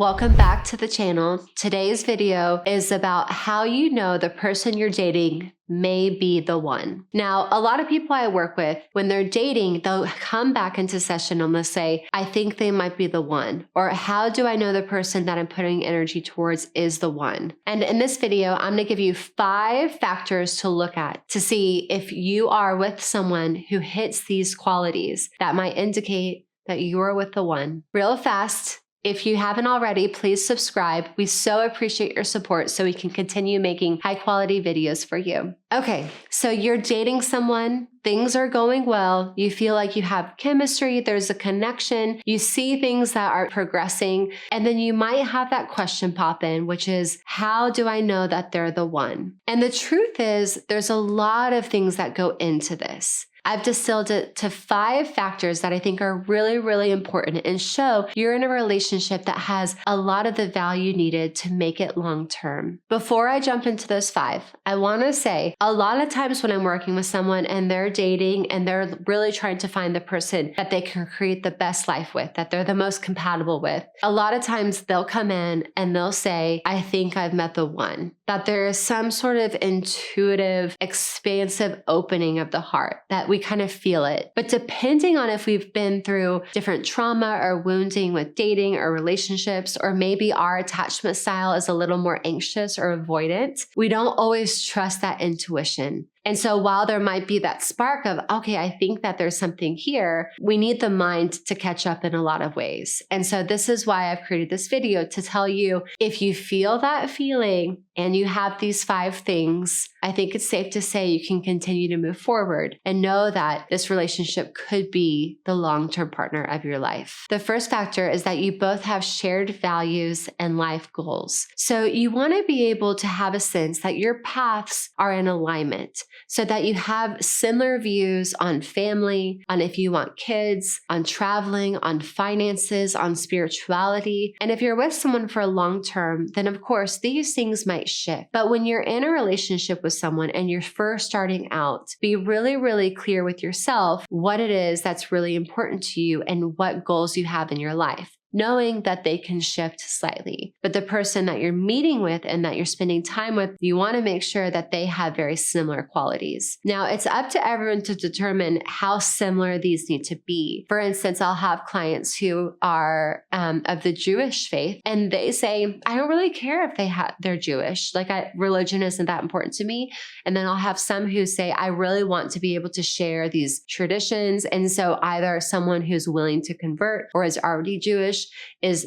Welcome back to the channel. Today's video is about how you know the person you're dating may be the one. Now, a lot of people I work with, when they're dating, they'll come back into session and they'll say, I think they might be the one. Or how do I know the person that I'm putting energy towards is the one? And in this video, I'm gonna give you 5 factors to look at to see if you are with someone who hits these qualities that might indicate that you're with the one. Real fast. If you haven't already, please subscribe. We so appreciate your support so we can continue making high quality videos for you. Okay, so you're dating someone, things are going well, you feel like you have chemistry, there's a connection, you see things that are progressing, and then you might have that question pop in, which is, how do I know that they're the one? And the truth is, there's a lot of things that go into this. I've distilled it to 5 factors that I think are really, really important and show you're in a relationship that has a lot of the value needed to make it long term. Before I jump into those 5, I want to say a lot of times when I'm working with someone and they're dating and they're really trying to find the person that they can create the best life with, that they're the most compatible with, a lot of times they'll come in and they'll say, I think I've met the one. That there is some sort of intuitive, expansive opening of the heart, that we kind of feel it. But depending on if we've been through different trauma or wounding with dating or relationships, or maybe our attachment style is a little more anxious or avoidant, we don't always trust that intuition. And so while there might be that spark of, okay, I think that there's something here, we need the mind to catch up in a lot of ways. And so this is why I've created this video, to tell you, if you feel that feeling and you have these 5 things, I think it's safe to say you can continue to move forward and know that this relationship could be the long-term partner of your life. The first factor is that you both have shared values and life goals. So you want to be able to have a sense that your paths are in alignment, so that you have similar views on family, on if you want kids, on traveling, on finances, on spirituality. And if you're with someone for a long term, then of course these things might shift. But when you're in a relationship with someone and you're first starting out, be really, really clear with yourself what it is that's really important to you and what goals you have in your life, knowing that they can shift slightly. But the person that you're meeting with and that you're spending time with, you want to make sure that they have very similar qualities. Now, it's up to everyone to determine how similar these need to be. For instance, I'll have clients who are of the Jewish faith, and they say, I don't really care if they're Jewish. Religion isn't that important to me. And then I'll have some who say, I really want to be able to share these traditions. And so either someone who's willing to convert or is already Jewish,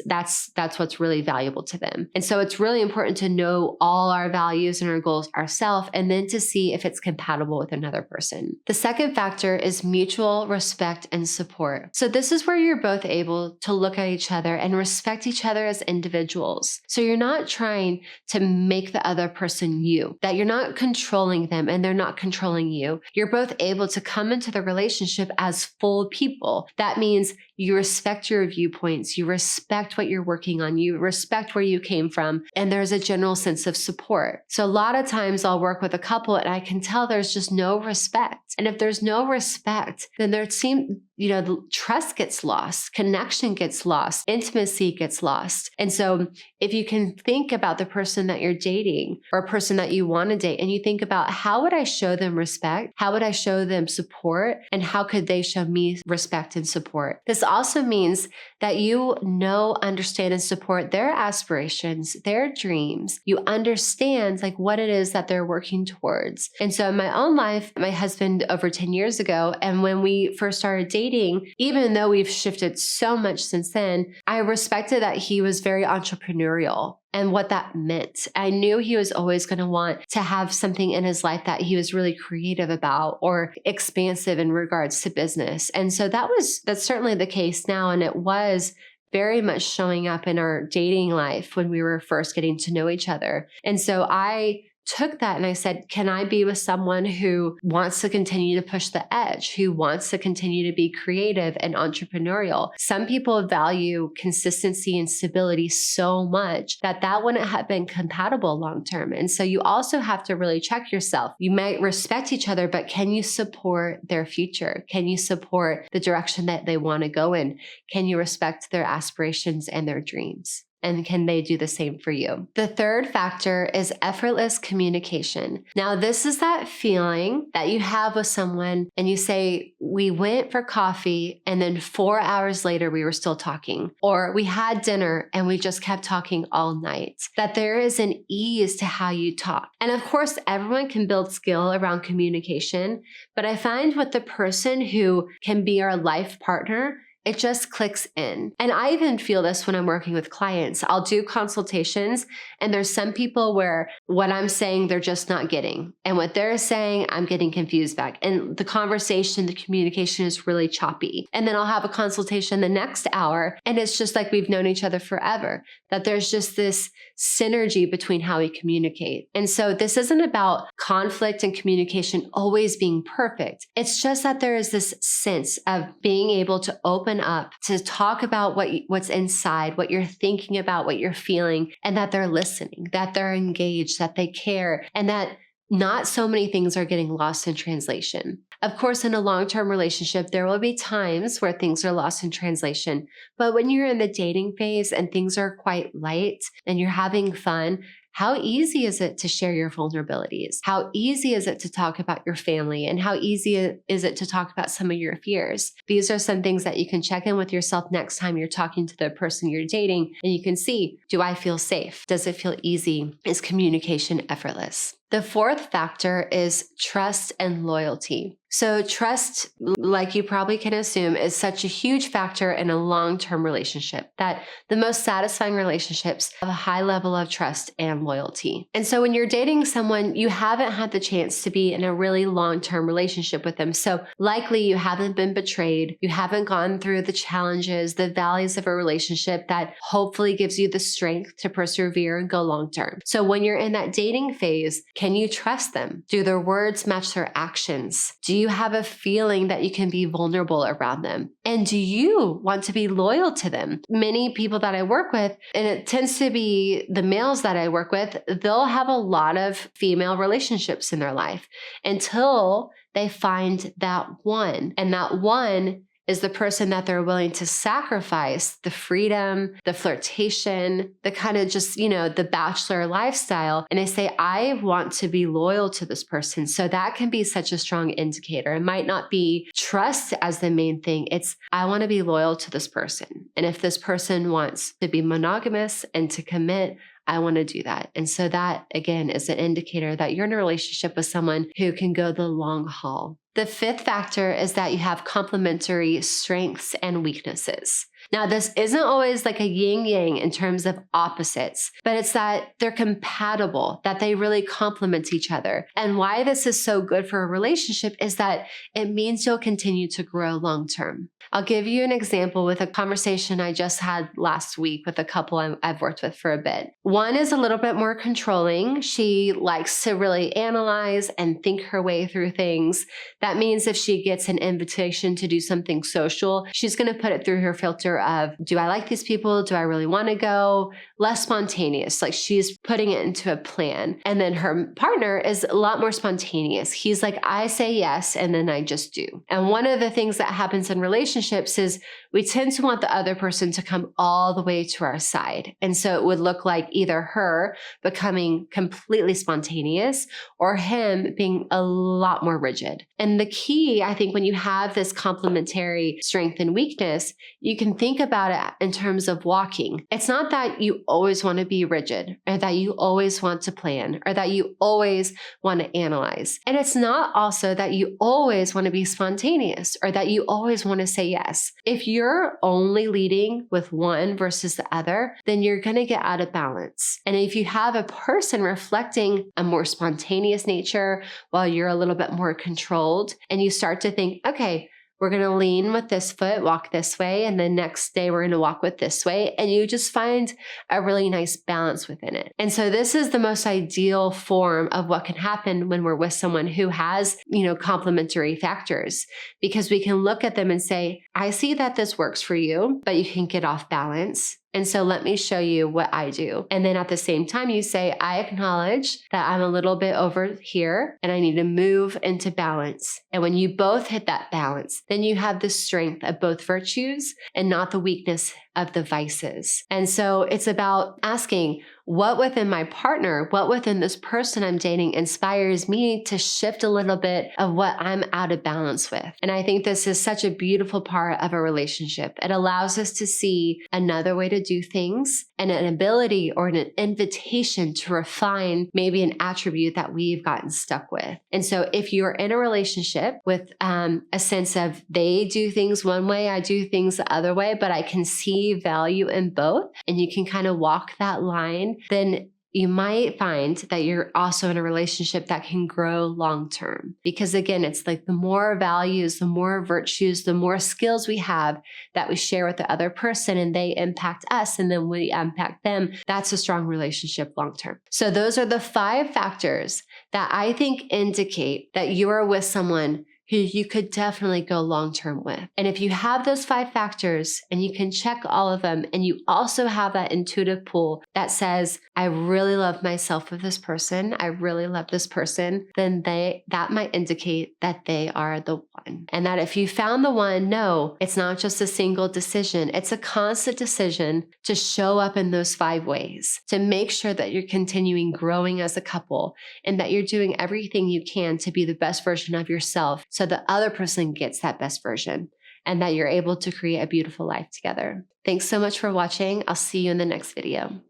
that's what's really valuable to them. And so it's really important to know all our values and our goals ourselves, and then to see if it's compatible with another person. The second factor is mutual respect and support. So this is where you're both able to look at each other and respect each other as individuals. So you're not trying to make the other person you, that you're not controlling them and they're not controlling you. You're both able to come into the relationship as full people. That means you respect your viewpoints, you respect what you're working on, you respect where you came from, and there's a general sense of support. So a lot of times I'll work with a couple and I can tell there's just no respect. And if there's no respect, then the trust gets lost, connection gets lost, intimacy gets lost. And so if you can think about the person that you're dating or a person that you want to date, and you think about, how would I show them respect? How would I show them support? And how could they show me respect and support? This also means that you know, understand, and support their aspirations, their dreams. You understand what it is that they're working towards. And so in my own life, my husband over 10 years ago, and when we first started dating, even though we've shifted so much since then, I respected that he was very entrepreneurial and what that meant. I knew he was always going to want to have something in his life that he was really creative about or expansive in regards to business. And so that's certainly the case now. And it was very much showing up in our dating life when we were first getting to know each other. And so I took that and I said, can I be with someone who wants to continue to push the edge, who wants to continue to be creative and entrepreneurial? Some people value consistency and stability so much that wouldn't have been compatible long term. And so you also have to really check yourself. You might respect each other, but can you support their future? Can you support the direction that they want to go in? Can you respect their aspirations and their dreams? And can they do the same for you? The third factor is effortless communication. Now, this is that feeling that you have with someone and you say, we went for coffee and then 4 hours later, we were still talking, or we had dinner and we just kept talking all night. That there is an ease to how you talk. And of course, everyone can build skill around communication, but I find with the person who can be our life partner, it just clicks in. And I even feel this when I'm working with clients. I'll do consultations and there's some people where what I'm saying, they're just not getting. And what they're saying, I'm getting confused back. And the conversation, the communication is really choppy. And then I'll have a consultation the next hour and it's just like we've known each other forever. That there's just this synergy between how we communicate. And so this isn't about conflict and communication always being perfect. It's just that there is this sense of being able to open up to talk about what's inside, what you're thinking about, what you're feeling, and that they're listening, that they're engaged, that they care, and that not so many things are getting lost in translation. Of course, in a long-term relationship, there will be times where things are lost in translation. But when you're in the dating phase and things are quite light and you're having fun, how easy is it to share your vulnerabilities? How easy is it to talk about your family? And how easy is it to talk about some of your fears? These are some things that you can check in with yourself next time you're talking to the person you're dating. And you can see, do I feel safe? Does it feel easy? Is communication effortless? The fourth factor is trust and loyalty. So trust, like you probably can assume, is such a huge factor in a long-term relationship, that the most satisfying relationships have a high level of trust and loyalty. And so when you're dating someone, you haven't had the chance to be in a really long-term relationship with them. So likely you haven't been betrayed. You haven't gone through the challenges, the valleys of a relationship that hopefully gives you the strength to persevere and go long-term. So when you're in that dating phase, can you trust them? Do their words match their actions? Do you have a feeling that you can be vulnerable around them? And do you want to be loyal to them? Many people that I work with, and it tends to be the males that I work with, they'll have a lot of female relationships in their life until they find that one. And that one is the person that they're willing to sacrifice the freedom, the flirtation, the kind of just, the bachelor lifestyle. And they say, I want to be loyal to this person. So that can be such a strong indicator. It might not be trust as the main thing. It's, I want to be loyal to this person. And if this person wants to be monogamous and to commit, I want to do that. And so that, again, is an indicator that you're in a relationship with someone who can go the long haul. The fifth factor is that you have complementary strengths and weaknesses. Now, this isn't always like a yin-yang in terms of opposites, but it's that they're compatible, that they really complement each other. And why this is so good for a relationship is that it means you'll continue to grow long-term. I'll give you an example with a conversation I just had last week with a couple I've worked with for a bit. One is a little bit more controlling. She likes to really analyze and think her way through things. That means if she gets an invitation to do something social, she's going to put it through her filter of, do I like these people? Do I really want to go? Less spontaneous. Like she's putting it into a plan. And then her partner is a lot more spontaneous. He's like, I say yes, and then I just do. And one of the things that happens in relationships is we tend to want the other person to come all the way to our side. And so it would look like either her becoming completely spontaneous or him being a lot more rigid. And the key, I think, when you have this complementary strength and weakness, you can think about it in terms of walking. It's not that you always want to be rigid or that you always want to plan or that you always want to analyze. And it's not also that you always want to be spontaneous or that you always want to say yes. If you're only leading with one versus the other, then you're going to get out of balance. And if you have a person reflecting a more spontaneous nature while you're a little bit more controlled, and you start to think, okay, we're going to lean with this foot, walk this way, and the next day we're going to walk with this way. And you just find a really nice balance within it. And so this is the most ideal form of what can happen when we're with someone who has, complementary factors, because we can look at them and say, I see that this works for you, but you can get off balance. And so let me show you what I do. And then at the same time, you say, I acknowledge that I'm a little bit over here and I need to move into balance. And when you both hit that balance, then you have the strength of both virtues and not the weakness of the vices. And so it's about asking, what within my partner, what within this person I'm dating inspires me to shift a little bit of what I'm out of balance with. And I think this is such a beautiful part of a relationship. It allows us to see another way to do things and an ability or an invitation to refine maybe an attribute that we've gotten stuck with. And so if you're in a relationship with a sense of they do things one way, I do things the other way, but I can see value in both, and you can kind of walk that line, then you might find that you're also in a relationship that can grow long term. Because again, it's like the more values, the more virtues, the more skills we have that we share with the other person, and they impact us and then we impact them. That's a strong relationship long term. So those are the 5 factors that I think indicate that you are with someone who you could definitely go long-term with. And if you have those 5 factors and you can check all of them, and you also have that intuitive pull that says, I really love myself with this person, I really love this person, then that might indicate that they are the one. And that if you found the one, no, it's not just a single decision. It's a constant decision to show up in those 5 ways, to make sure that you're continuing growing as a couple and that you're doing everything you can to be the best version of yourself, so the other person gets that best version and that you're able to create a beautiful life together. Thanks so much for watching. I'll see you in the next video.